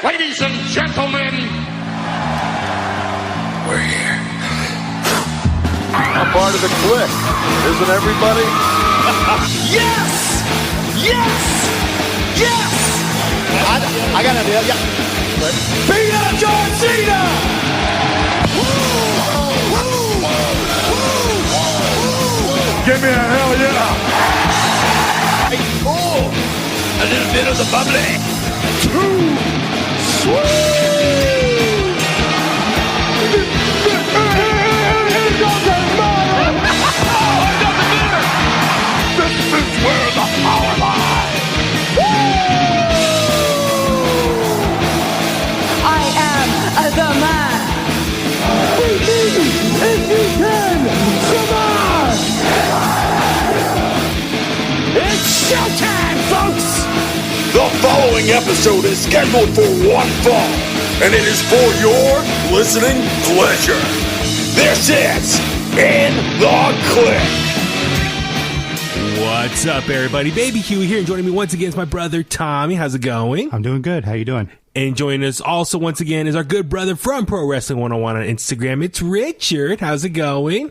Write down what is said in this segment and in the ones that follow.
Ladies and gentlemen, we're here. I'm part of the Kliq, isn't everybody? Yes! Yes! Yes! I got an idea, yeah. Beat up John Cena! Give me a hell yeah! Oh, a little bit of the bubbly. Too sweet! This is where the power lies! I am the man. If you can, survive! It's showtime, folks! The following episode is scheduled for one fall, and it is for your listening pleasure. This is In The Kliq. What's up, everybody? Baby Huey here, and joining me once again is my brother Tommy. How's it going? I'm doing good. How you doing? And joining us also once again is our good brother from Pro Wrestling 101 on Instagram. It's Richard. How's it going?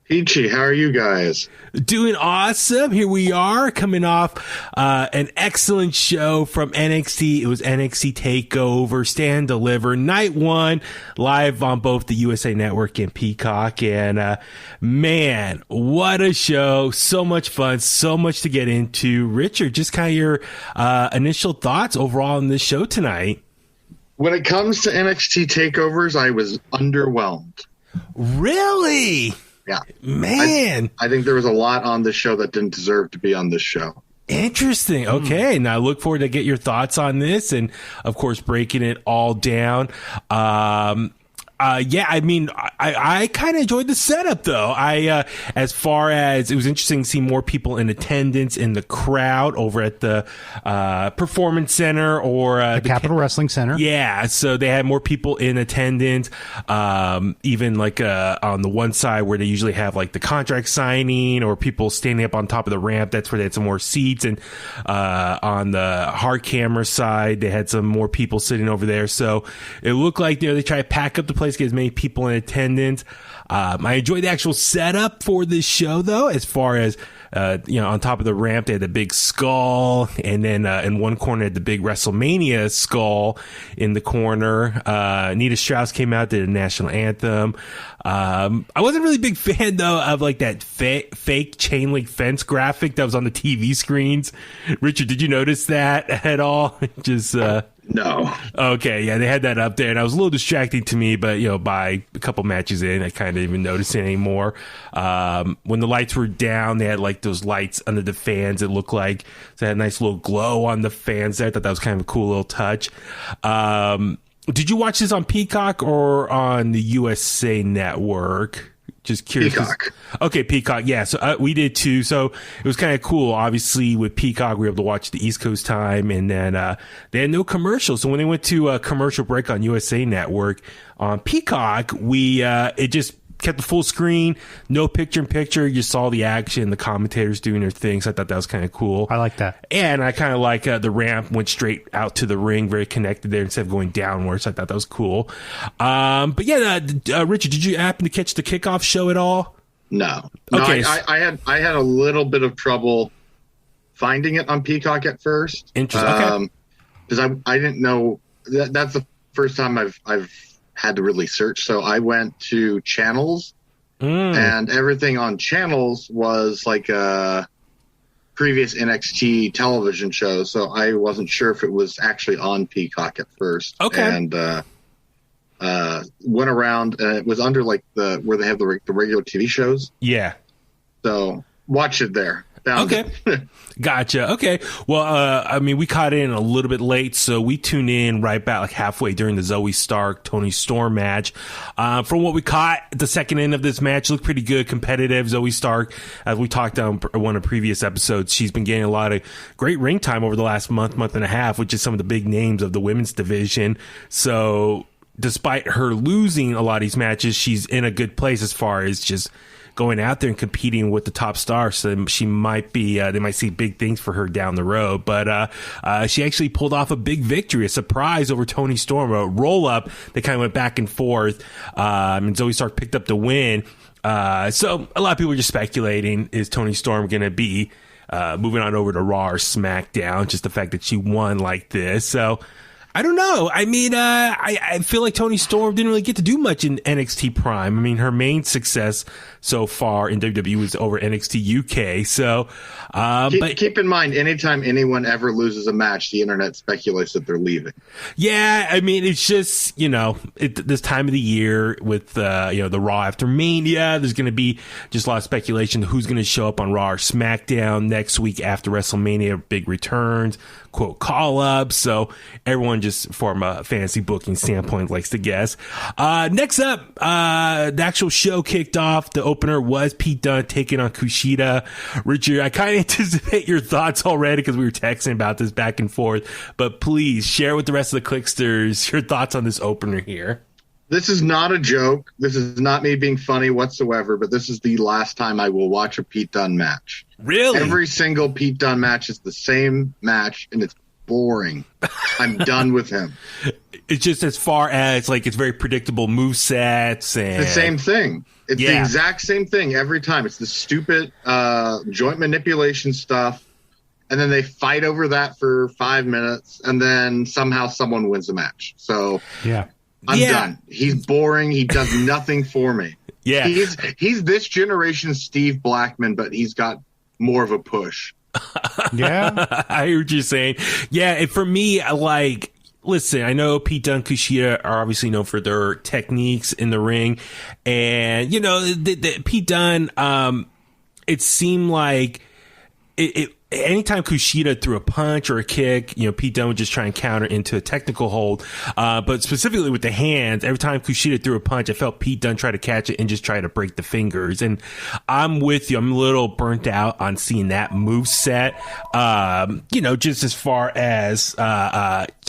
Peachy, how are you guys? Doing awesome. Here we are coming off an excellent show from NXT. It was NXT TakeOver, Stand Deliver, Night 1, live on both the USA Network and Peacock. And man, what a show. So much fun, so much to get into. Richard, just kind of your initial thoughts overall on this show tonight. When it comes to NXT takeovers, I was underwhelmed. Really? Yeah. Man. I think there was a lot on this show that didn't deserve to be on this show. Interesting. Okay. Now I look forward to get your thoughts on this and, of course, breaking it all down. Yeah, I mean, I kind of enjoyed the setup, though. As far as it was interesting to see more people in attendance in the crowd over at the Performance Center or the Capitol Wrestling Center. Yeah, so they had more people in attendance. Even like on the one side where they usually have like the contract signing or people standing up on top of the ramp, that's where they had some more seats. And on the hard camera side, they had some more people sitting over there. So it looked like they try to pack up the place, get as many people in attendance. I enjoyed the actual setup for this show, though, as far as on top of the ramp, they had the big skull, and then in one corner, had the big WrestleMania skull in the corner. Nita Strauss came out, did a national anthem. I wasn't really a big fan, though, of like that fake chain link fence graphic that was on the TV screens. Richard, did you notice that at all? Just No. Okay, yeah, they had that up there, and it was a little distracting to me, but, by a couple matches in, I kind of didn't even notice it anymore. When the lights were down, they had, like, those lights under the fans, it looked like. So they had a nice little glow on the fans there. I thought that was kind of a cool little touch. Did you watch this on Peacock or on the USA Network? Just curious. Peacock. Okay, Peacock. Yeah, so we did too. So it was kind of cool. Obviously, with Peacock, we were able to watch the East Coast time, and then they had no commercials. So when they went to a commercial break on USA Network on Peacock, it just kept the full screen, no picture-in-picture. You saw the action, the commentators doing their thing. So I thought that was kind of cool. I like that. And I kind of like the ramp went straight out to the ring, very connected there instead of going downwards. So I thought that was cool. But yeah, Richard, did you happen to catch the kickoff show at all? No. Okay. I had a little bit of trouble finding it on Peacock at first. Interesting. Okay. Because I didn't know that's the first time I've had to really search. So I went to channels, and everything on channels was like a previous NXT television show. So I wasn't sure if it was actually on Peacock at first. Okay. And went around, and it was under like where they have the regular TV shows. Yeah. So watch it there. Okay. Gotcha. Okay. Well, we caught in a little bit late, so we tuned in right back like halfway during the Zoe Stark, Toni Storm match. From what we caught, the second end of this match looked pretty good, competitive. Zoe Stark, as we talked on one of the previous episodes, she's been getting a lot of great ring time over the last month and a half, which is some of the big names of the women's division. So despite her losing a lot of these matches, she's in a good place as far as just going out there and competing with the top stars. So she might be, they might see big things for her down the road. But she actually pulled off a big victory, a surprise over Toni Storm, a roll up. They kind of went back and forth. And Zoe Stark picked up the win. So a lot of people are just speculating, is Toni Storm going to be moving on over to Raw or SmackDown? Just the fact that she won like this. So I don't know. I mean, I feel like Toni Storm didn't really get to do much in NXT Prime. I mean, her main success so far in WWE was over NXT UK. So, but keep in mind, anytime anyone ever loses a match, the internet speculates that they're leaving. Yeah, I mean, it's just, this time of the year with, the Raw after Mania, there's going to be just a lot of speculation who's going to show up on Raw or SmackDown next week after WrestleMania, big returns, quote, call-ups. So everyone just from a fantasy booking standpoint likes to guess. Next up, the actual show kicked off. The opener was Pete Dunne taking on Kushida. Richard, I kind of anticipate your thoughts already because we were texting about this back and forth, but please share with the rest of the Kliqsters your thoughts on this opener here. This is not a joke. This is not me being funny whatsoever, but this is the last time I will watch a Pete Dunne match. Really? Every single Pete Dunne match is the same match, and it's boring. I'm done with him. It's just as far as, like, it's very predictable movesets and... The same thing. It's the exact same thing every time. It's the stupid joint manipulation stuff, and then they fight over that for 5 minutes, and then somehow someone wins the match. So I'm done. He's boring. He does nothing for me. Yeah. He's this generation's Steve Blackman, but he's got more of a push. Yeah. I hear what you're saying. Yeah, for me, like... Listen, I know Pete Dunne, Kushida are obviously known for their techniques in the ring. And, Pete Dunne, it seemed like anytime Kushida threw a punch or a kick, Pete Dunne would just try and counter into a technical hold. But specifically with the hands, every time Kushida threw a punch, I felt Pete Dunne try to catch it and just try to break the fingers. And I'm with you. I'm a little burnt out on seeing that move set. Just as far as,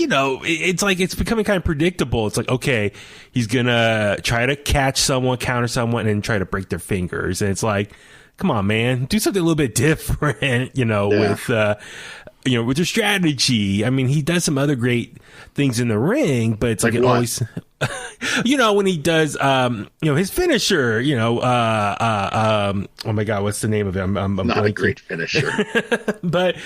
it's like it's becoming kind of predictable. It's like, okay, he's going to try to catch someone, counter someone, and then try to break their fingers. And it's like, come on, man, do something a little bit different, with your strategy. I mean, he does some other great things in the ring, but it's like it always, when he does, his finisher, oh my God, what's the name of it? I'm not blanking. A great finisher. But,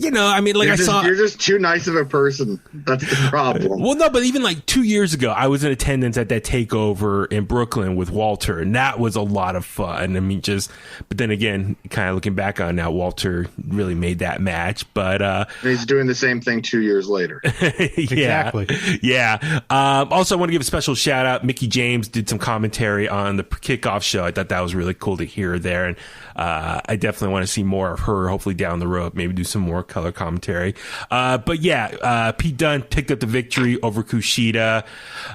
I mean, like you're just too nice of a person. That's the problem. Well, no, but even like 2 years ago, I was in attendance at that takeover in Brooklyn with Walter, and that was a lot of fun. I mean, but then again, kind of looking back on now, Walter really made that match, but he's doing the same thing 2 years later. Exactly. Yeah. Also, I want to give a special shout out. Mickie James did some commentary on the kickoff show. I thought that was really cool to hear there, and I definitely want to see more of her. Hopefully down the road, maybe do some more color commentary. But yeah, Pete Dunne picked up the victory over Kushida.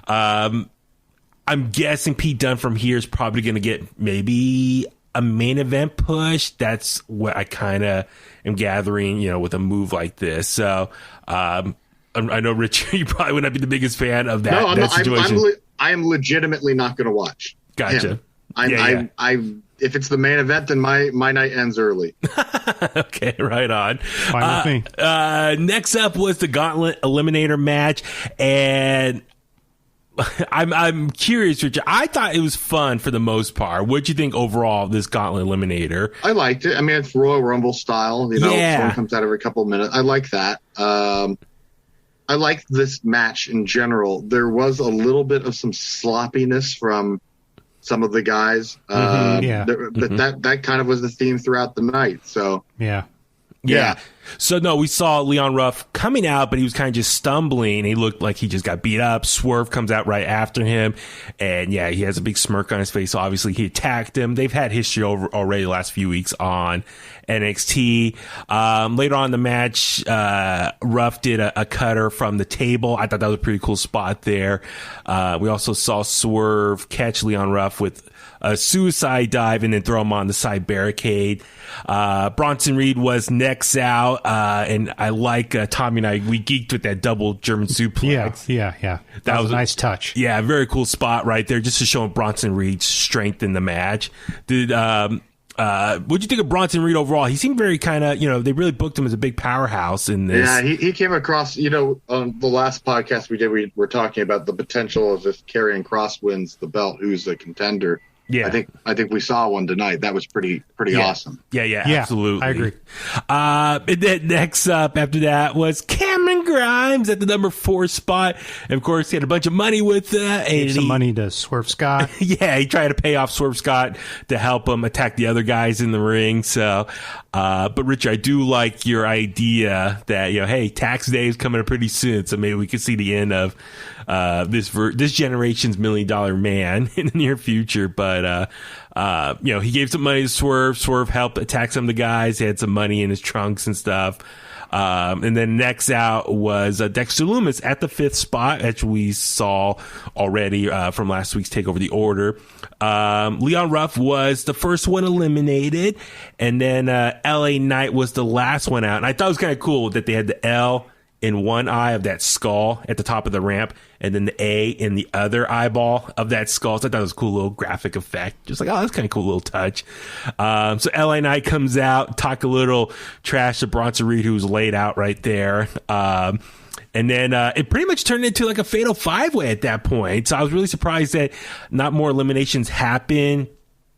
I'm guessing Pete Dunne from here is probably going to get maybe a main event push. That's what I kind of am gathering, with a move like this. So I know, Richard, you probably would not be the biggest fan of that, that situation. I am legitimately not going to watch. Gotcha. If it's the main event, then my night ends early. Okay, right on. Fine with me. Next up was the Gauntlet Eliminator match, and I'm curious, Richard. I thought it was fun for the most part. What'd you think overall of this Gauntlet Eliminator? I liked it. I mean, it's Royal Rumble style. Someone comes out every couple of minutes. I like that. I liked this match in general. There was a little bit of some sloppiness from some of the guys. But that kind of was the theme throughout the night. So Yeah. So, no, we saw Leon Ruff coming out, but he was kind of just stumbling. He looked like he just got beat up. Swerve comes out right after him. And, yeah, he has a big smirk on his face. So, obviously, he attacked him. They've had history already the last few weeks on NXT. Later on in the match, Ruff did a cutter from the table. I thought that was a pretty cool spot there. We also saw Swerve catch Leon Ruff with a suicide dive and then throw him on the side barricade. Bronson Reed was next out, and I like Tommy and I, we geeked with that double German suplex. Yeah. That was a nice touch. Yeah, very cool spot right there, just to show Bronson Reed's strength in the match. What'd you think of Bronson Reed overall? He seemed very kind of, they really booked him as a big powerhouse in this. Yeah, he came across, on the last podcast we did, we were talking about the potential of if Karrion Kross wins the belt, who's the contender. Yeah, I think we saw one tonight. That was pretty awesome. Yeah, absolutely. I agree. And then next up after that was Cameron Grimes at the number 4 spot. And of course, he had a bunch of money with Gave some money to Swerve Scott. Yeah, he tried to pay off Swerve Scott to help him attack the other guys in the ring. So, but Richard, I do like your idea that hey, tax day is coming up pretty soon, so maybe we could see the end of this generation's $1 million man in the near future. But he gave some money to Swerve. Swerve helped attack some of the guys. He had some money in his trunks and stuff. And then next out was Dexter Lumis at the 5th spot, as we saw already from last week's TakeOver the Order. Leon Ruff was the first one eliminated, and then LA Knight was the last one out. And I thought it was kind of cool that they had the L in one eye of that skull at the top of the ramp, and then the A in the other eyeball of that skull. So I thought it was a cool little graphic effect. Just like, that's kind of cool little touch. So LA Knight comes out, talk a little trash to Bronson Reed, who was laid out right there. And then it pretty much turned into like a fatal 5-way at that point. So I was really surprised that not more eliminations happened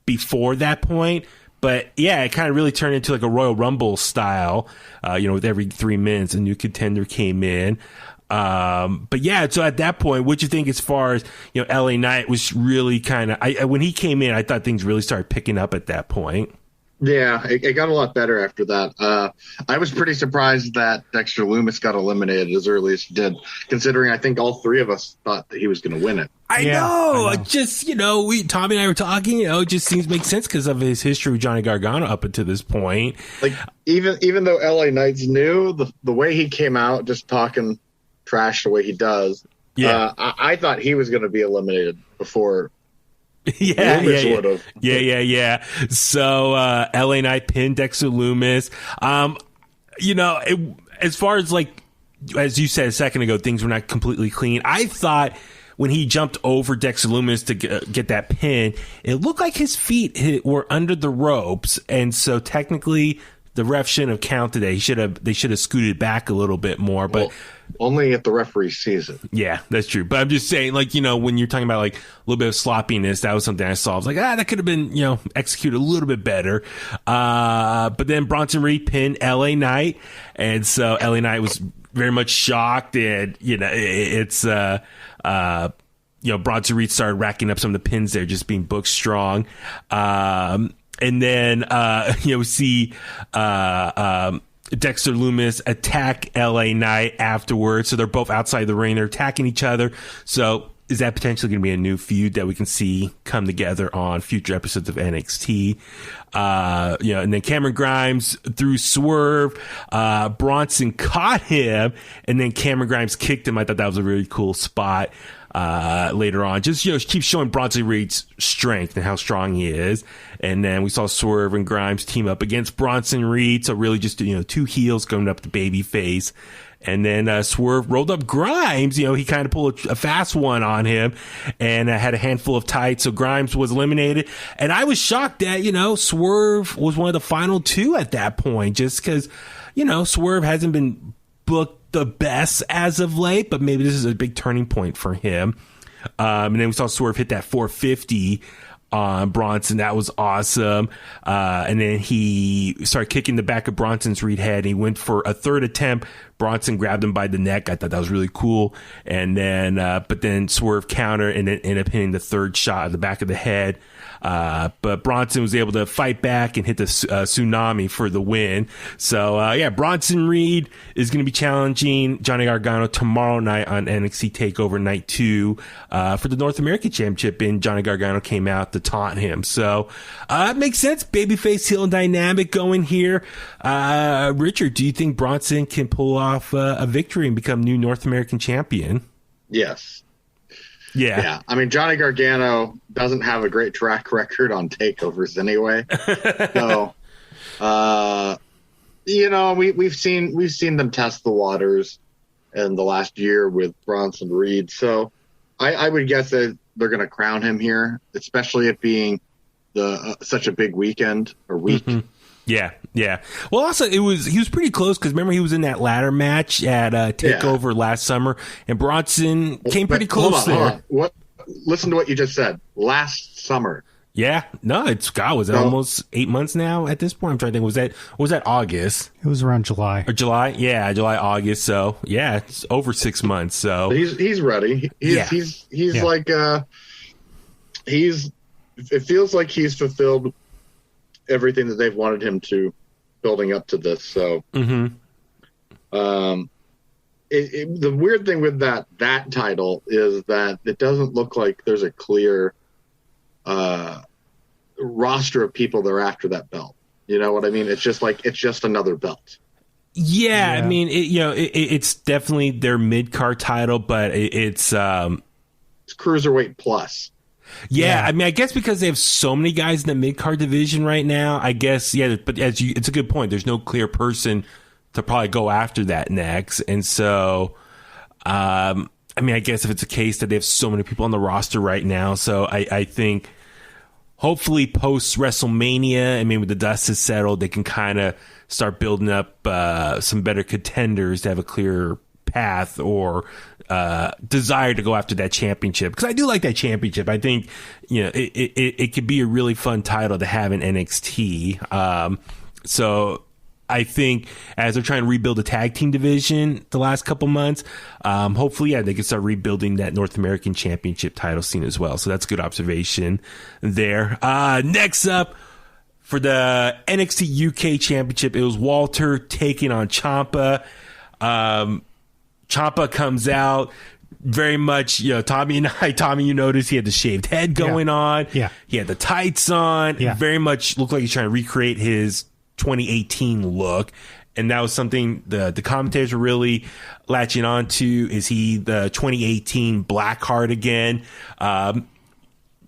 before that point. But yeah, it kind of really turned into like a Royal Rumble style, with every 3 minutes a new contender came in. But yeah, so at that point, what'd you think as far as, LA Knight was really kind of, when he came in, I thought things really started picking up at that point. Yeah, it got a lot better after that. I was pretty surprised that Dexter Lumis got eliminated as early as he did, considering I think all 3 of us thought that he was going to win it. I know. Just, Tommy and I were talking, it just seems to make sense because of his history with Johnny Gargano up until this point. Like, even though LA Knight's new, the way he came out, just talking trash the way he does, I thought he was going to be eliminated before. Yeah. So LA Knight pinned Dexter Lumis. As far as as you said a second ago, things were not completely clean. I thought when he jumped over Dexter Lumis to get that pin, it looked like his feet were under the ropes, and so technically the ref shouldn't have counted it. They should have scooted back a little bit more, but. Well, only if the referee sees it. Yeah, that's true. But I'm just saying, when you're talking about a little bit of sloppiness, that was something I saw. I was like, that could have been, executed a little bit better. But then Bronson Reed pinned LA Knight. And so LA Knight was very much shocked. And, Bronson Reed started racking up some of the pins there, just being booked strong. And then, we see, Dexter Lumis attack LA Knight afterwards. So they're both outside the ring. They're attacking each other. So is that potentially going to be a new feud that we can see come together on future episodes of NXT? And then Cameron Grimes threw Swerve. Bronson caught him, and then Cameron Grimes kicked him. I thought that was a really cool spot. Later on, just keep showing Bronson Reed's strength and how strong he is. And then we saw Swerve and Grimes team up against Bronson Reed, so really just 2 heels going up the baby face. And then Swerve rolled up Grimes. He kind of pulled a fast one on him and had a handful of tights. So Grimes was eliminated. And I was shocked that, Swerve was one of the final 2 at that point, just because, Swerve hasn't been booked the best as of late, but maybe this is a big turning point for him. And then we saw Swerve hit that 450 on Bronson. That was awesome. And then he started kicking the back of Bronson's Reed head. He went for a 3rd attempt. Bronson grabbed him by the neck. I thought that was really cool. And then, but then Swerve countered and then ended up hitting the 3rd shot at the back of the head. But Bronson was able to fight back and hit the tsunami for the win. So, Bronson Reed is going to be challenging Johnny Gargano tomorrow night on NXT TakeOver Night 2 for the North American Championship, and Johnny Gargano came out to taunt him. So, it makes sense. Babyface heel dynamic going here. Richard, do you think Bronson can pull off a victory and become new North American champion? Yes. Yeah. I mean, Johnny Gargano doesn't have a great track record on takeovers anyway. So, we've seen them test the waters in the last year with Bronson Reed. So I would guess that they're going to crown him here, especially it being such a big weekend or week. Mm-hmm. Yeah. Well, also he was pretty close because remember he was in that ladder match at TakeOver last summer, and Bronson came pretty close there. What? Listen to what you just said. Last summer. Yeah. No, was it almost 8 months now at this point? I'm trying to think. Was that August? It was around July. Or July? Yeah, July, August. So yeah, it's over 6 months. So he's ready. He's like it feels like he's fulfilled everything that they've wanted him to building up to this. So, the weird thing with that title is that it doesn't look like there's a clear roster of people that are after that belt. You know what I mean? It's just another belt. Yeah. I mean, it's definitely their mid-card title, but it's Cruiserweight Plus. Yeah, I mean, I guess because they have so many guys in the mid-card division right now, I guess, but it's a good point. There's no clear person to probably go after that next. And so, I mean, I guess if it's a case that they have so many people on the roster right now, so I think hopefully post-WrestleMania, and maybe when the dust has settled, they can kind of start building up some better contenders to have a clearer path or desire to go after that championship, because I do like that championship. I think it could be a really fun title to have in NXT. So I think as they're trying to rebuild the tag team division the last couple months, hopefully they can start rebuilding that North American Championship title scene as well. So that's a good observation there. Next up for the NXT UK Championship, it was Walter taking on Ciampa. Ciampa comes out very much, Tommy, you noticed he had the shaved head going on. Yeah. He had the tights on. Yeah. Very much looked like he's trying to recreate his 2018 look. And that was something the commentators were really latching on to. Is he the 2018 Blackheart again?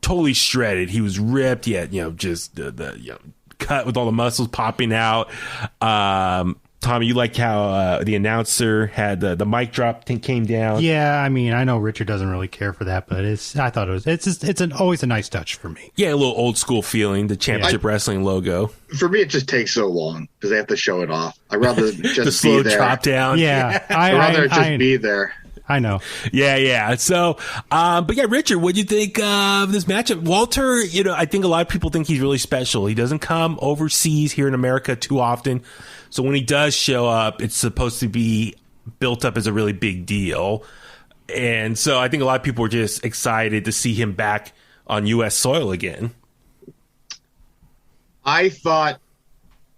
Totally shredded. He was ripped. He had, just the cut with all the muscles popping out. Tommy, you like how the announcer had the mic drop came down? Yeah, I mean, I know Richard doesn't really care for that, but I thought it's always a nice touch for me. Yeah, a little old school feeling, the Championship Wrestling logo. For me, it just takes so long because they have to show it off. I'd rather just the slow be there. drop down. Yeah, I'd rather just be there. I know. Yeah. So, but yeah, Richard, what do you think of this matchup? Walter, I think a lot of people think he's really special. He doesn't come overseas here in America too often. So when he does show up, it's supposed to be built up as a really big deal. And so I think a lot of people were just excited to see him back on U.S. soil again. I thought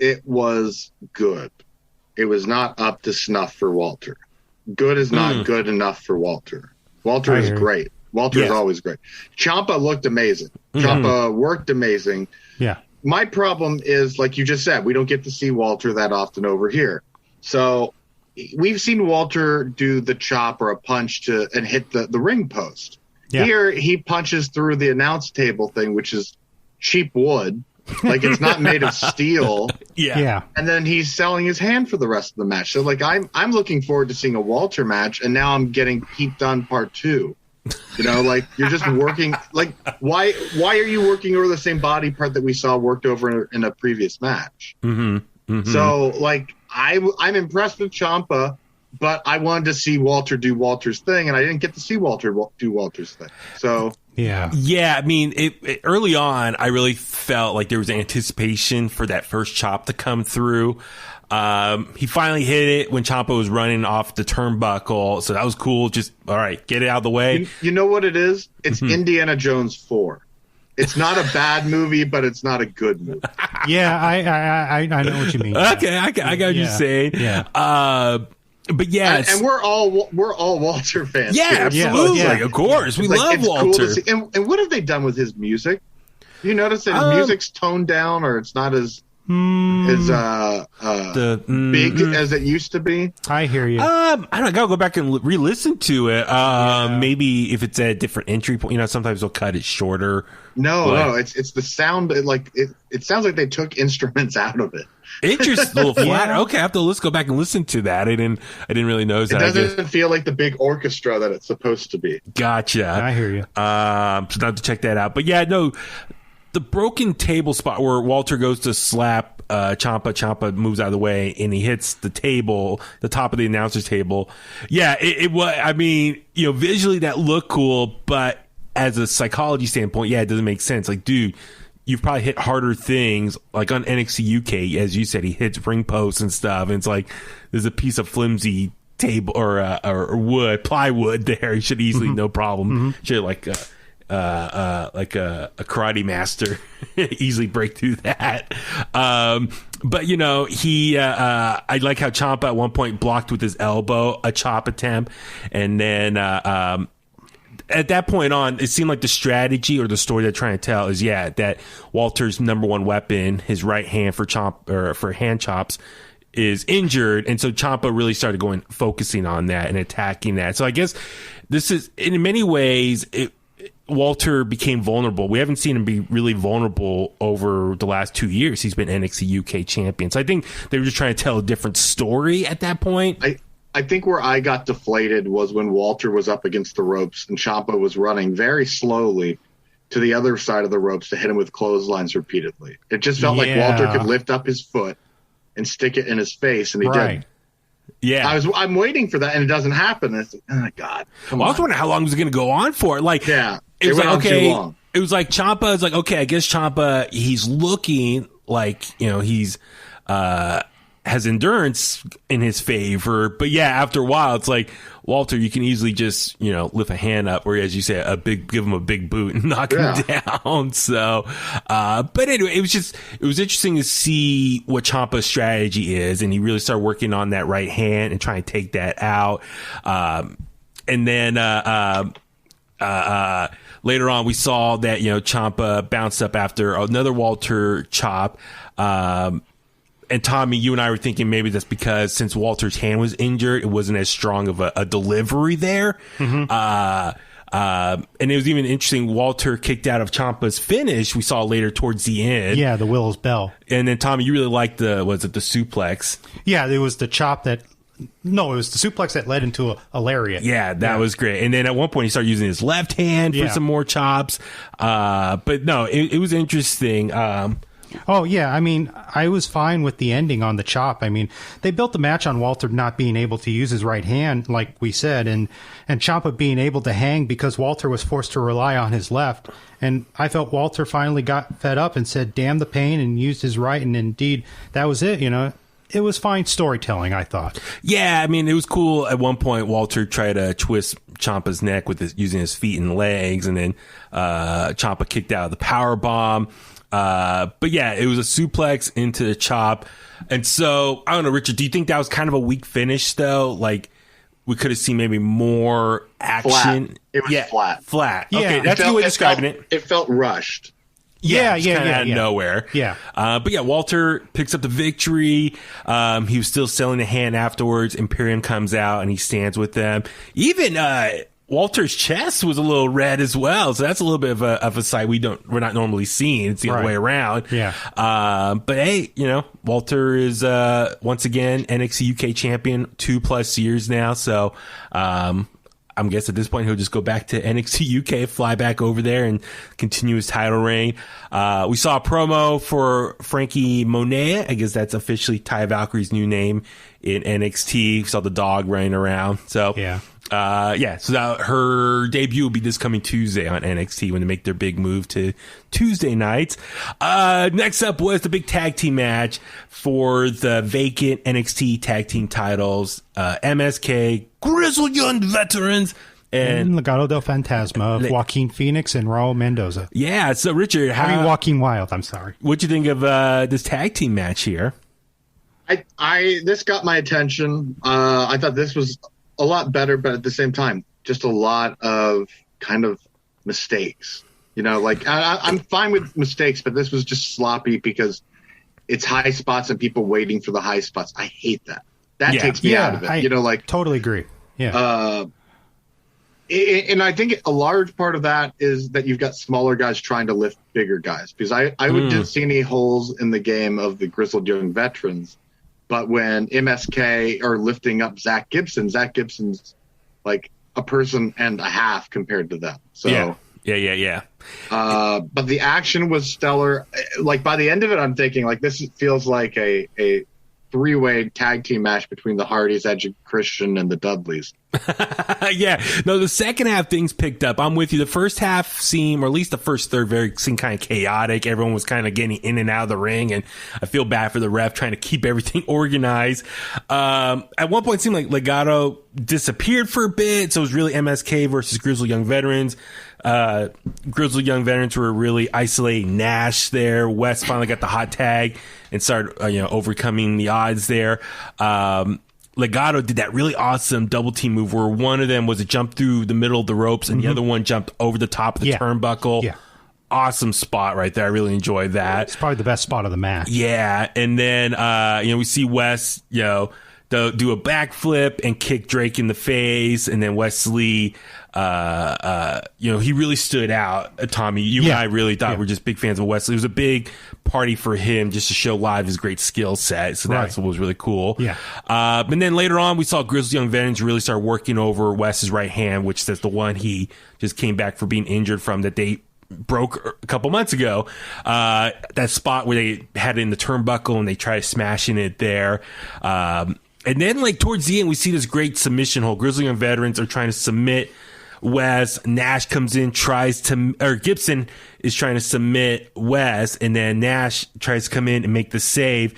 it was good. It was not up to snuff for Walter. Good is not good enough for Walter. Walter is great. Walter is always great. Ciampa looked amazing. Ciampa worked amazing. Yeah. My problem is, like you just said, we don't get to see Walter that often over here. So we've seen Walter do the chop or a punch and hit the ring post. Yeah. Here, he punches through the announce table thing, which is cheap wood. Like, it's not made of steel. Yeah. And then he's selling his hand for the rest of the match. So, like, I'm looking forward to seeing a Walter match, and now I'm getting Pete Dunne Part 2. Like, you're just working. Like, why are you working over the same body part that we saw worked over in a previous match? So, like, I'm impressed with Ciampa, but I wanted to see Walter do Walter's thing, and I didn't get to see Walter do Walter's thing. So yeah. I mean, early on, I really felt like there was anticipation for that first chop to come through. He finally hit it when Ciampa was running off the turnbuckle, so that was cool. Just all right, get it out of the way. You know what it is? It's Indiana Jones 4. It's not a bad movie, but it's not a good movie. Yeah, I know what you mean. Okay, I got what you're saying. Yeah. But yeah, and we're all Walter fans. Yeah, absolutely. Yeah. Of course, we love Walter. Cool to see. And what have they done with his music? You notice that his music's toned down, or it's not as is big as it used to be. I hear you. I don't know, I gotta go back and re-listen to it. Maybe if it's at a different entry point, sometimes they'll cut it shorter. No, it's the sound. It sounds like they took instruments out of it. Interesting, a little flat. Okay, let's go back and listen to that. I didn't really notice that. It doesn't feel like the big orchestra that it's supposed to be. Gotcha. I hear you. So now I have to check that out. But yeah, no, the broken table spot where Walter goes to slap Ciampa moves out of the way and he hits the table, the top of the announcer's table. Yeah, it was. I mean, visually that looked cool, but as a psychology standpoint, yeah, it doesn't make sense. Like, dude, you've probably hit harder things, like on NXT UK, as you said, he hits ring posts and stuff, and it's like there's a piece of flimsy table or plywood there. He should easily, no problem, should like a karate master easily break through that. But he I like how Ciampa at one point blocked with his elbow a chop attempt, and then at that point on, it seemed like the strategy or the story they're trying to tell is that Walter's number one weapon, his right hand for hand chops, is injured, and so Ciampa really started focusing on that and attacking that. So I guess this is, in many ways, Walter became vulnerable. We haven't seen him be really vulnerable over the last 2 years. He's been NXT UK champion. So I think they were just trying to tell a different story at that point. I think where I got deflated was when Walter was up against the ropes and Ciampa was running very slowly to the other side of the ropes to hit him with clotheslines repeatedly. It just felt like Walter could lift up his foot and stick it in his face, and he didn't. Yeah, I'm waiting for that, and it doesn't happen. It's like, oh my god! I was wondering how long was it going to go on for? Like, yeah, it was went like, on okay, too long. It was like Ciampa is like, okay, I guess Ciampa, he's looking like he's has endurance in his favor, but yeah, after a while, it's like, Walter, you can easily just lift a hand up, or as you say, give him a big boot and knock him down. So, but anyway, it was interesting to see what Ciampa's strategy is, and he really started working on that right hand and trying to take that out. And then later on, we saw that Ciampa bounced up after another Walter chop. And Tommy, you and I were thinking maybe that's because since Walter's hand was injured, it wasn't as strong of a delivery there. And it was even interesting. Walter kicked out of Ciampa's finish. We saw later towards the end. Yeah, the Will's Bell. And then Tommy, you really liked the suplex? Yeah, it was the chop that. No, it was the suplex that led into a lariat. Yeah, that was great. And then at one point, he started using his left hand for some more chops. But no, it was interesting. Oh, yeah. I mean, I was fine with the ending on the chop. I mean, they built the match on Walter not being able to use his right hand, like we said, and Ciampa being able to hang because Walter was forced to rely on his left. And I felt Walter finally got fed up and said, damn the pain, and used his right. And indeed, that was it, It was fine storytelling, I thought. Yeah, I mean, it was cool. At one point, Walter tried to twist Ciampa's neck using his feet and legs, and then Ciampa kicked out of the power bomb. But yeah, it was a suplex into the chop. And so, I don't know, Richard, do you think that was kind of a weak finish, though? Like, we could have seen maybe more action? Flat. It was flat. Flat. Yeah. Okay, that's a good way of describing it. It felt rushed. Yeah, out of nowhere. Yeah. But yeah, Walter picks up the victory. He was still selling the hand afterwards. Imperium comes out and he stands with them. Even Walter's chest was a little red as well, so that's a little bit of a sight we're not normally seeing. It's the other way around. Yeah. But hey, Walter is once again NXT UK champion 2+ years now. So I'm guessing at this point he'll just go back to NXT UK, fly back over there, and continue his title reign. We saw a promo for Frankie Monet. I guess that's officially Ty Valkyrie's new name in NXT. We saw the dog running around. So yeah. So now her debut will be this coming Tuesday on NXT when they make their big move to Tuesday nights. Next up was the big tag team match for the vacant NXT tag team titles. MSK, Grizzled Young Veterans, and Legado del Fantasma of Joaquin Phoenix and Raul Mendoza. Yeah, so Richard, Joaquin Wild, I'm sorry. What'd you think of this tag team match here? This got my attention. I thought this was a lot better, but at the same time, just a lot of kind of mistakes. I'm fine with mistakes, but this was just sloppy because it's high spots and people waiting for the high spots. I hate that. That takes me out of it. Totally agree. Yeah. And I think a large part of that is that you've got smaller guys trying to lift bigger guys, because I didn't see any holes in the game of the grizzled young veterans. But when MSK are lifting up Zach Gibson's like a person and a half compared to them. So yeah. But the action was stellar. Like by the end of it, I'm thinking like this feels like a three-way tag team match between the Hardys, Edge and Christian, and the Dudleys. Yeah. No, the second half things picked up. I'm with you. The first half seemed, or at least the first third, seemed kind of chaotic. Everyone was kind of getting in and out of the ring, and I feel bad for the ref trying to keep everything organized. At one point, it seemed like Legado disappeared for a bit, so it was really MSK versus Grizzled Young Veterans. Grizzled Young Veterans were really isolating Nash there. West finally got the hot tag and started, overcoming the odds there. Legado did that really awesome double team move where one of them was a jump through the middle of the ropes and the other one jumped over the top of the turnbuckle. Yeah. Awesome spot right there. I really enjoyed that. It's probably the best spot of the match. Yeah. And then, we see Wes, do a backflip and kick Drake in the face. And then Wesley, he really stood out. Tommy, you and I really thought we're just big fans of Wesley. It was a big party for him just to show live his great skill set. So that's what was really cool. Yeah. And then later on, we saw Grizzled Young Veterans really start working over Wes's right hand, which is the one he just came back for being injured from that they broke a couple months ago. That spot where they had it in the turnbuckle and they tried smashing it there. And then towards the end, we see this great submission hold. Grizzled Young Veterans are trying to submit Wes. Nash comes in, Gibson is trying to submit Wes, and then Nash tries to come in and make the save.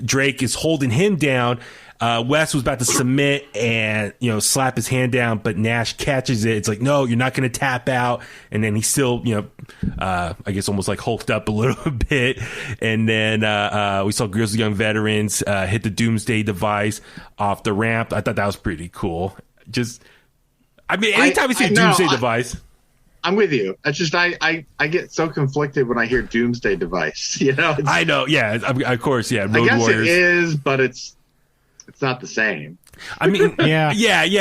Drake is holding him down. Wes was about to submit and, slap his hand down, but Nash catches it. It's like, no, you're not going to tap out. And then he still, I guess almost hulked up a little bit. And then, we saw Grizzled Young Veterans, hit the Doomsday device off the ramp. I thought that was pretty cool. Anytime we see a Doomsday device. I'm with you. It's just I get so conflicted when I hear Doomsday device. I know. Yeah, of course. Yeah, Road I guess Warriors. It is, but it's not the same. Yeah.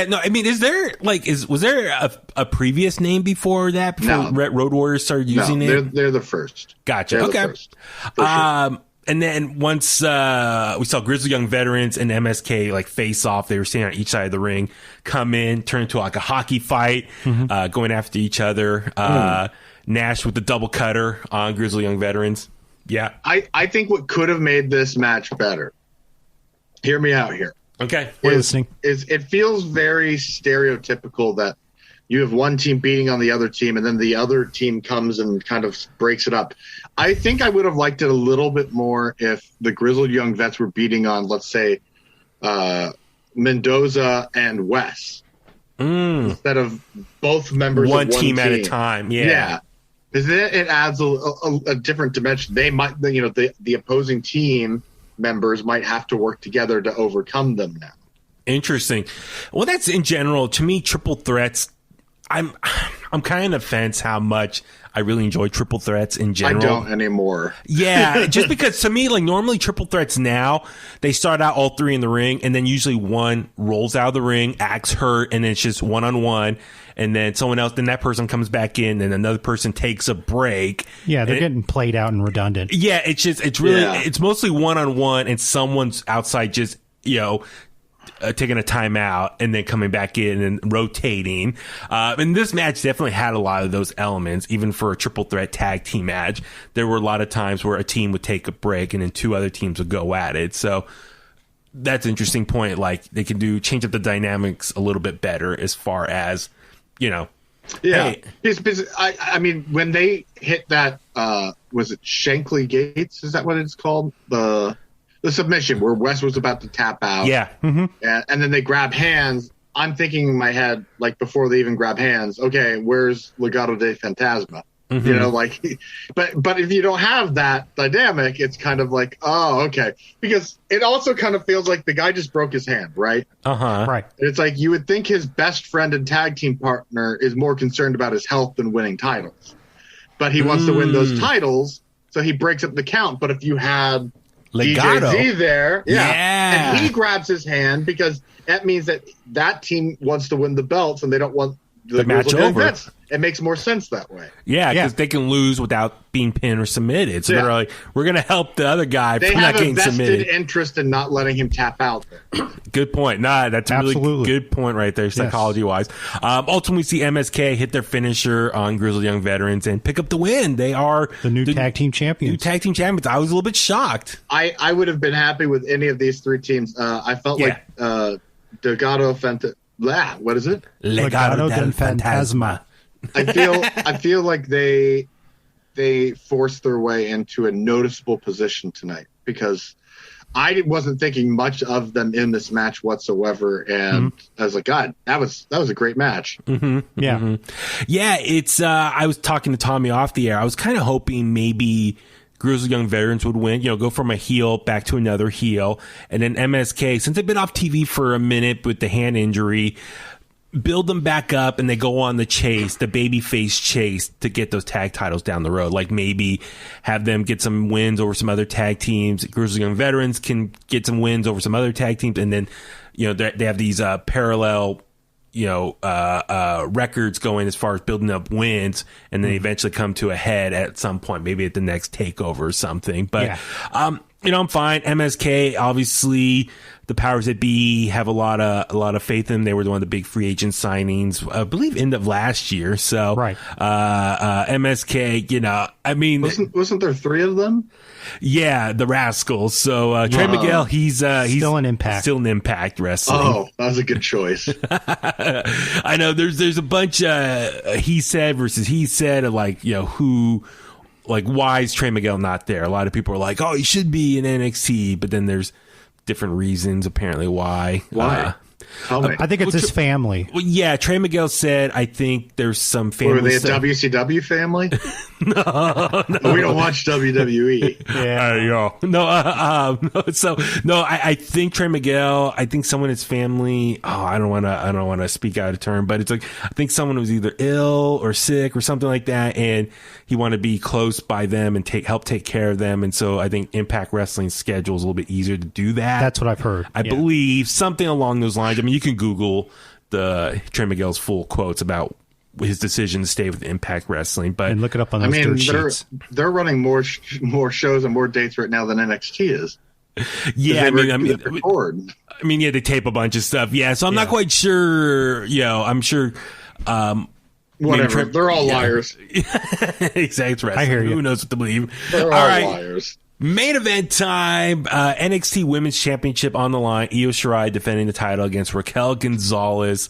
No, is there was there a previous name before that? Before Road Warriors started using it? They're the first. Gotcha. They're okay. The first, for sure. And then once we saw Grizzled Young Veterans and MSK face off, they were standing on each side of the ring, come in, turn into a hockey fight, going after each other. Nash with the double cutter on Grizzled Young Veterans. Yeah. I think what could have made this match better, hear me out here. Okay. We're listening. It feels very stereotypical that you have one team beating on the other team, and then the other team comes and kind of breaks it up. I think I would have liked it a little bit more if the Grizzled Young Vets were beating on, let's say, Mendoza and Wes. Instead of both members one of one team at a time. Yeah. Because it adds a different dimension. They might, the opposing team members might have to work together to overcome them now. Interesting. Well, that's in general, to me, triple threats. I'm kind of on the fence how much I really enjoy triple threats in general. I don't anymore. Yeah, just because to me, normally triple threats now, they start out all three in the ring, and then usually one rolls out of the ring, acts hurt, and then it's just one-on-one, and then someone else, then that person comes back in, and another person takes a break. Yeah, they're getting played out and redundant. Yeah, it's mostly one-on-one, and someone's outside just, taking a timeout and then coming back in and rotating. And this match definitely had a lot of those elements, even for a triple threat tag team match. There were a lot of times where a team would take a break and then two other teams would go at it. So that's an interesting point. They can change up the dynamics a little bit better as far as, Yeah. Hey. I mean, when they hit that, was it Shankly Gates? Is that what it's called? The submission where Wes was about to tap out. Yeah. And then they grab hands. I'm thinking in my head, before they even grab hands, okay, where's Legado de Fantasma? But if you don't have that dynamic, it's kind of oh, okay. Because it also kind of feels like the guy just broke his hand, right? Right. It's you would think his best friend and tag team partner is more concerned about his health than winning titles. But he wants to win those titles, so he breaks up the count. But if you had Legado DJZ there, Yeah. and he grabs his hand because that means that team wants to win the belts and they don't want the match over. Events. It makes more sense that way. Yeah, because they can lose without being pinned or submitted. So they're like, we're going to help the other guy They from have not a getting vested submitted. interest in not letting him tap out there. Good point. Nah, that's a really good point right there, psychology-wise. Ultimately, we see MSK hit their finisher on Grizzled Young Veterans and pick up the win. They are the new tag team champions. New tag team champions. I was a little bit shocked. I would have been happy with any of these three teams. I felt like Legado what is it? Legado del Fantasma. I feel like they forced their way into a noticeable position tonight because I wasn't thinking much of them in this match whatsoever, and I was like, God, that was a great match. Yeah. It's I was talking to Tommy off the air. I was kind of hoping maybe Grizzled Young Veterans would win, go from a heel back to another heel, and then MSK, since they've been off TV for a minute with the hand injury, build them back up and they go on the chase, the babyface chase to get those tag titles down the road. Like maybe have them get some wins over some other tag teams. Grizzled Young Veterans can get some wins over some other tag teams. And then, they have these parallel, records going as far as building up wins, and then eventually come to a head at some point, maybe at the next takeover or something. But, I'm fine. MSK, obviously, the powers that be have a lot of faith in them. They were one of the big free agent signings, I believe, end of last year. So, MSK, wasn't there three of them? Yeah, the Rascals. So Trey Miguel, he's still an Impact Wrestling. Oh, that was a good choice. I know there's a bunch he said versus he said of who. Like, why is Trey Miguel not there? A lot of people are like, oh, he should be in NXT, but then there's different reasons apparently why. Why? I think it's his family. Well, yeah, Trey Miguel said, I think there's some family. Were they a WCW family? No. We don't watch WWE. There you go. I think Trey Miguel, I think someone in his family, I don't want to speak out of turn, but it's like, I think someone was either ill or sick or something like that, and he wanted to be close by them and help take care of them. And so I think Impact Wrestling's schedule is a little bit easier to do that. That's what I've heard. I believe something along those lines. I mean, you can Google the Trey Miguel's full quotes about his decision to stay with Impact Wrestling, but and look it up on those dirt sheets. They're running more shows and more dates right now than NXT is. Yeah, I mean, they tape a bunch of stuff. Yeah, so I'm not quite sure. I'm sure. Whatever. They're all liars. Exactly. I hear you. Who knows what to believe? They're all liars. Main event time. NXT Women's Championship on the line. Io Shirai defending the title against Raquel Gonzalez.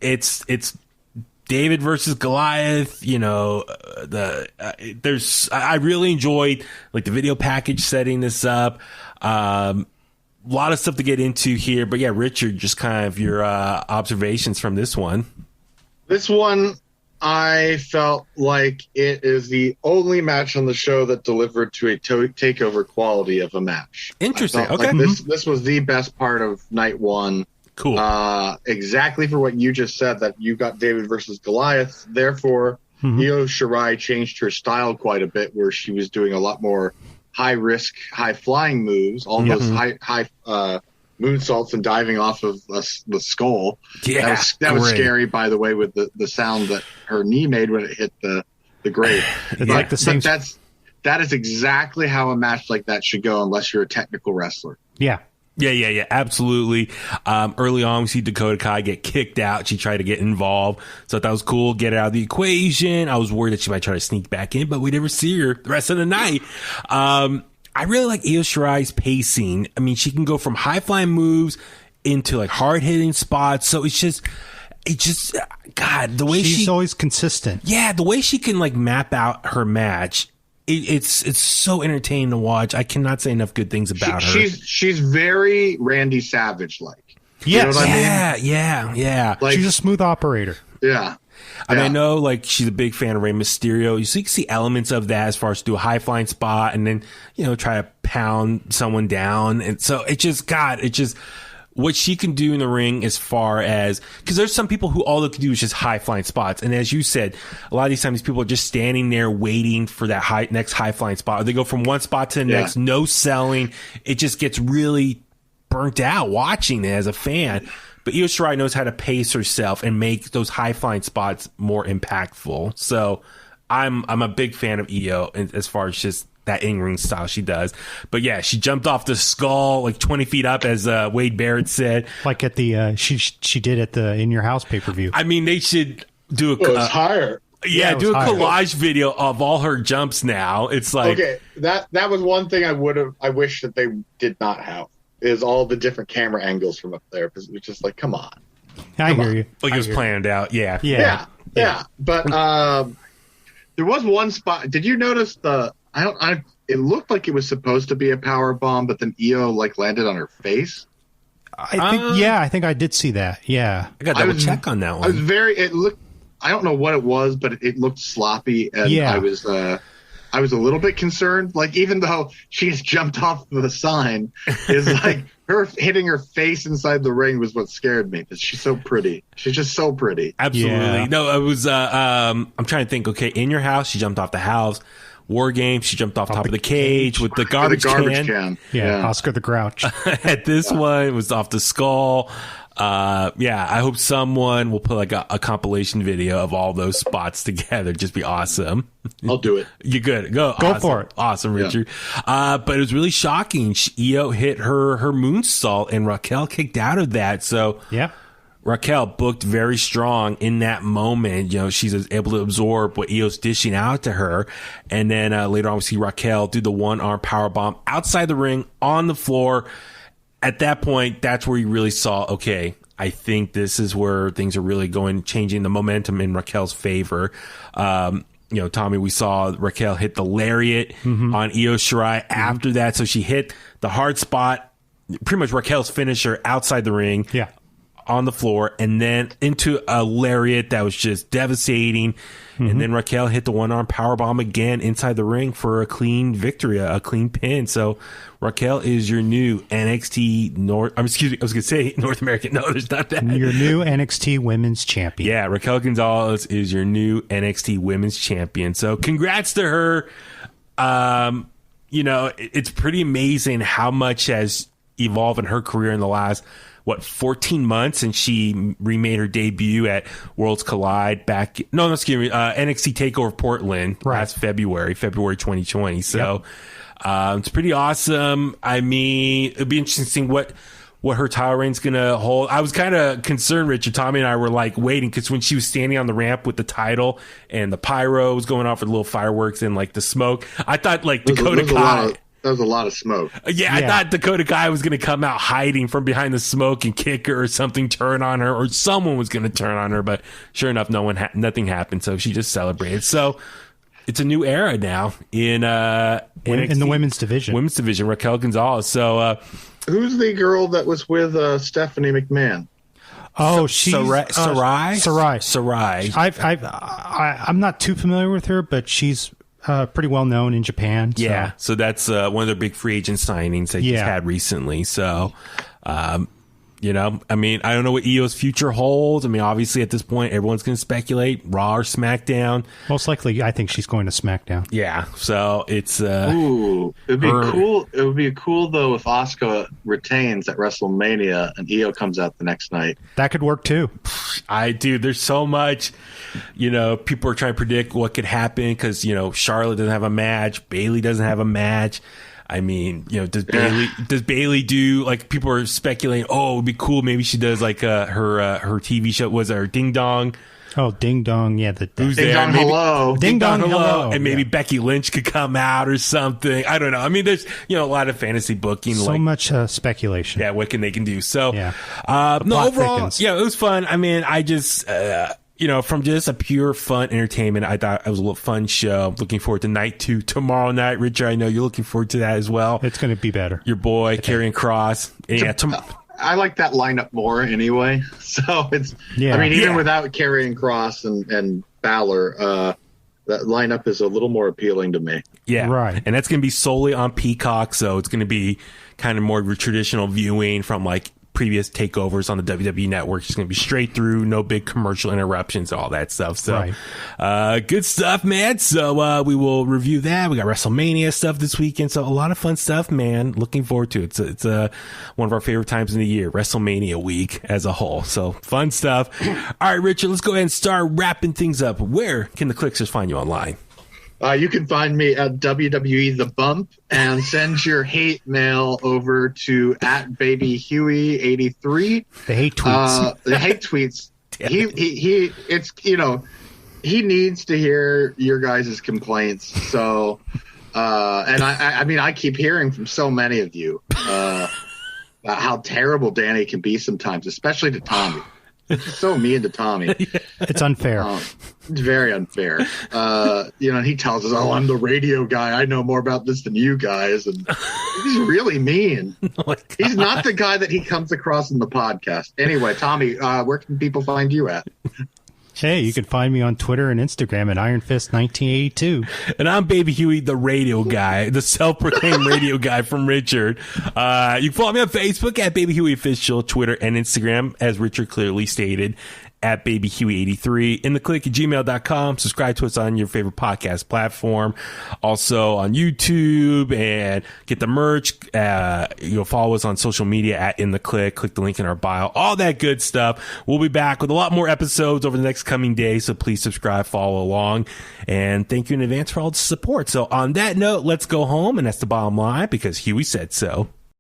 It's David versus Goliath. I really enjoyed the video package setting this up. A lot of stuff to get into here, but yeah, Richard, just kind of your observations from this one. This one, I felt like it is the only match on the show that delivered to a takeover quality of a match. Interesting. Okay. Like this was the best part of night one. Cool. Exactly for what you just said, that you got David versus Goliath. Therefore, Io Shirai changed her style quite a bit, where she was doing a lot more high risk, high flying moves, almost high moonsaults and diving off of the skull. Yeah, that was scary, by the way, with the sound that her knee made when it hit the grate. Like the same. That is exactly how a match like that should go, unless you're a technical wrestler. Yeah. Yeah, absolutely. Early on, we see Dakota Kai get kicked out. She tried to get involved, so that was cool. Get her out of the equation. I was worried that she might try to sneak back in, but we never see her the rest of the night. I really like Io Shirai's pacing. I mean, she can go from high flying moves into hard hitting spots. So it's just God, the way she's always consistent. Yeah, the way she can map out her match. It's so entertaining to watch. I cannot say enough good things about her. She's very Randy Savage like. Yes. You know what I mean? Yeah. She's a smooth operator. Yeah. I mean, I know she's a big fan of Rey Mysterio. You can see elements of that as far as do a high flying spot and then try to pound someone down. And so what she can do in the ring as far as, because there's some people who all they can do is just high flying spots. And as you said, a lot of these times people are just standing there waiting for that next high flying spot. Or they go from one spot to the next, no selling. It just gets really burnt out watching it as a fan. But Io Shirai knows how to pace herself and make those high flying spots more impactful. So I'm a big fan of Io as far as just that in-ring style she does. But yeah, she jumped off the skull like 20 feet up, as Wade Barrett said. Like at the she did at the In Your House pay-per-view. I mean, they should do a it was higher. Yeah, do a collage video of all her jumps now. It's like, okay, that was one thing I wish that they did not have, is all the different camera angles from up there, because it's just like, come on. I hear you. Like it was planned out. Yeah. But there was one spot. Did you notice it looked like it was supposed to be a power bomb, but then Io like landed on her face. I think I did see that. Yeah, I got double check on that one. It looked. I don't know what it was, but it looked sloppy, and I was a little bit concerned. Like, even though she's jumped off the sign, is like her hitting her face inside the ring was what scared me, because she's so pretty. She's just so pretty. Absolutely. Yeah. No, it was. I'm trying to think. Okay, In Your House, she jumped off the house. War Games, she jumped off top of the cage with the garbage can. Yeah, Oscar the Grouch. At this one, it was off the skull. I hope someone will put like a compilation video of all those spots together. Just be awesome. I'll do it. You're good. Go awesome. For it. Awesome, Richard. But it was really shocking. Io hit her moonsault, and Raquel kicked out of that. So yeah. Raquel booked very strong in that moment. You know, she's able to absorb what Io's dishing out to her. And then later on, we see Raquel do the one-arm powerbomb outside the ring on the floor. At that point, that's where you really saw, okay, I think this is where things are really changing the momentum in Raquel's favor. Tommy, we saw Raquel hit the lariat on Io Shirai after that. So she hit the hard spot, pretty much Raquel's finisher outside the ring. Yeah. On the floor, and then into a lariat that was just devastating. And then Raquel hit the one-arm powerbomb again inside the ring for a clean victory, a clean pin. So Raquel is your new NXT North American. No, there's not that. Your new NXT Women's Champion. Yeah, Raquel Gonzalez is your new NXT Women's Champion. So congrats to her. It's pretty amazing how much has evolved in her career in the last 14 months, and she remade her debut at Worlds Collide NXT TakeOver Portland last February 2020. So it's pretty awesome. I mean, it'd be interesting what her title reign's gonna hold. I was kind of concerned, Richard. Tommy and I were like waiting, because when she was standing on the ramp with the title and the pyro was going off with little fireworks and like the smoke, I thought like Dakota Kai. That was a lot of smoke. Yeah, I thought Dakota Kai was going to come out hiding from behind the smoke and kick her or something, turn on her, or someone was going to turn on her. But sure enough, nothing happened. So she just celebrated. So it's a new era now in NXT, in the women's division. Women's division, Raquel Gonzalez. So who's the girl that was with Stephanie McMahon? Oh, she's Sarai. I'm not too familiar with her, but she's pretty well known in Japan. Yeah, so that's one of their big free agent signings they just had recently. So, I mean, I don't know what Io's future holds. I mean, obviously at this point, everyone's going to speculate Raw or SmackDown. Most likely, I think she's going to SmackDown. Yeah, so it's it'd be cool. It would be cool though if Asuka retains at WrestleMania and Io comes out the next night. That could work too. There's so much. People are trying to predict what could happen because Charlotte doesn't have a match, Bayley doesn't have a match. I mean, does Bayley do, like, people are speculating, oh, it would be cool, maybe she does like her TV show, was her Ding Dong. Oh, Ding Dong, yeah. Who's Ding there? Dong Maybe, Hello. Ding Dong Hello. And maybe Becky Lynch could come out or something. I don't know. I mean, there's, a lot of fantasy booking. So much speculation. Yeah, what can they can do. So, yeah. Overall, thickens. yeah, it was fun. I mean, I just, from just a pure fun entertainment, I thought it was a little fun show. Looking forward to night 2 tomorrow night. Richard, I know you're looking forward to that as well. It's going to be better. Your boy, Karrion Kross. Yeah, I like that lineup more anyway. So it's, even without Karrion Kross and Balor, that lineup is a little more appealing to me. Yeah. Right. And that's going to be solely on Peacock. So it's going to be kind of more of a traditional viewing from like previous takeovers on the WWE Network. It's going to be straight through, no big commercial interruptions, all that stuff. So, good stuff, man. So, we will review that. We got WrestleMania stuff this weekend. So, a lot of fun stuff, man. Looking forward to it. It's one of our favorite times in the year, WrestleMania week as a whole. So, fun stuff. All right, Richard, let's go ahead and start wrapping things up. Where can the Kliqsters find you online? You can find me at WWE The Bump and send your hate mail over to @BabyHuey83. The hate tweets. The hate tweets. He needs to hear your guys' complaints. So, and I mean, I keep hearing from so many of you about how terrible Danny can be sometimes, especially to Tommy. So mean to Tommy. It's unfair. It's very unfair. He tells us, "Oh, I'm the radio guy. I know more about this than you guys," and he's really mean. He's not the guy that he comes across in the podcast. Anyway, Tommy, where can people find you at? Hey, you can find me on Twitter and Instagram at IronFist1982. And I'm Baby Huey, the radio guy, the self-proclaimed radio guy from Richard. You can follow me on Facebook at Baby Huey Official, Twitter and Instagram, as Richard clearly stated, at BabyHuey83. In the Kliq at gmail.com. Subscribe to us on your favorite podcast platform. Also on YouTube, and get the merch. You'll follow us on social media at In The Kliq. Click the link in our bio. All that good stuff. We'll be back with a lot more episodes over the next coming days. So please subscribe, follow along, and thank you in advance for all the support. So on that note, let's go home, and that's the bottom line, because Huey said so.